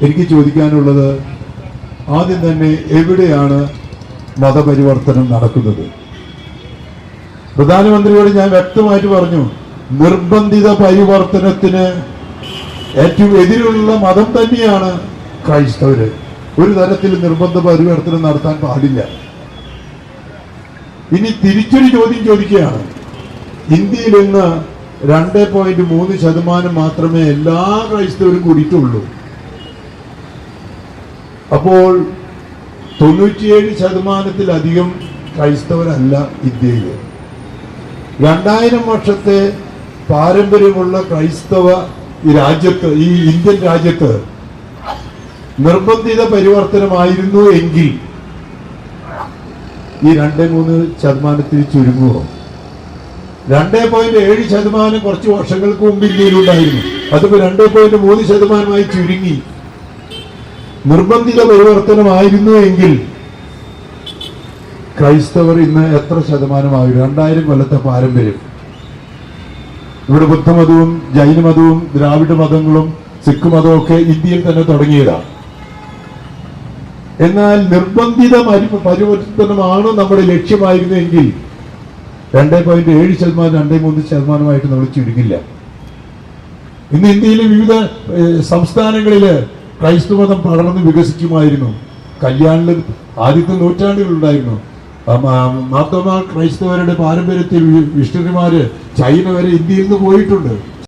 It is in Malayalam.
എനിക്ക് ചോദിക്കാനുള്ളത്, ആദ്യം തന്നെ എവിടെയാണ് മതപരിവർത്തനം നടക്കുന്നത്? പ്രധാനമന്ത്രിയോട് ഞാൻ വ്യക്തമായിട്ട് പറഞ്ഞു, നിർബന്ധിത പരിവർത്തനത്തിന് ഏറ്റവും എതിരുള്ള മതം തന്നെയാണ് ക്രൈസ്തവര്. ഒരു തരത്തിൽ നിർബന്ധ പരിവർത്തനം നടത്താൻ പാടില്ല. ഇനി തിരിച്ചൊരു ചോദ്യം ചോദിക്കുകയാണ്. ഇന്ത്യയിൽ ഇന്ന് 2.3% മാത്രമേ എല്ലാ ക്രൈസ്തവരും കൂടിയിട്ടുള്ളൂ. അപ്പോൾ 97%-ലധികം ക്രൈസ്തവരല്ല ഇന്ത്യയിൽ. 2000 വർഷത്തെ പാരമ്പര്യമുള്ള ക്രൈസ്തവ രാജ്യത്ത്, ഈ ഇന്ത്യൻ രാജ്യത്ത് നിർബന്ധിത പരിവർത്തനമായിരുന്നു എങ്കിൽ ഈ 2-3% ചുരുങ്ങുമോ? 2.7% കുറച്ച് വർഷങ്ങൾക്ക് മുമ്പ് ഇന്ത്യയിലുണ്ടായിരുന്നു. അതിപ്പോ 2.3% ചുരുങ്ങി. നിർബന്ധിത പരിവർത്തനമായിരുന്നു എങ്കിൽ ക്രൈസ്തവർ ഇന്ന് എത്ര ശതമാനമായിരുന്നു? 2000 കൊല്ലത്തെ പാരമ്പര്യം. ഇവിടെ ബുദ്ധമതവും ജൈനമതവും ദ്രാവിഡ മതങ്ങളും സിഖ് മതവും ഒക്കെ ഇന്ത്യയിൽ തന്നെ തുടങ്ങിയതാണ്. എന്നാൽ നിർബന്ധിത പരിവർത്തനമാണ് നമ്മുടെ ലക്ഷ്യമായിരുന്നെങ്കിൽ 2.7%, 2-3% നമ്മൾ ചുരുങ്ങില്ല. ഇന്ന് ഇന്ത്യയിലെ വിവിധ സംസ്ഥാനങ്ങളില് ക്രൈസ്തവ മതം പടർന്ന് വികസിക്കുമായിരുന്നു. കല്യാണിൽ ആദ്യത്തെ നൂറ്റാണ്ടുകളുണ്ടായിരുന്നു. മാർത്തോമാ ക്രൈസ്തവരുടെ പാരമ്പര്യത്തിൽ മിഷണറിമാര് ചൈന വരെ ഇന്ത്യയിൽ നിന്ന് പോയിട്ടുണ്ട്.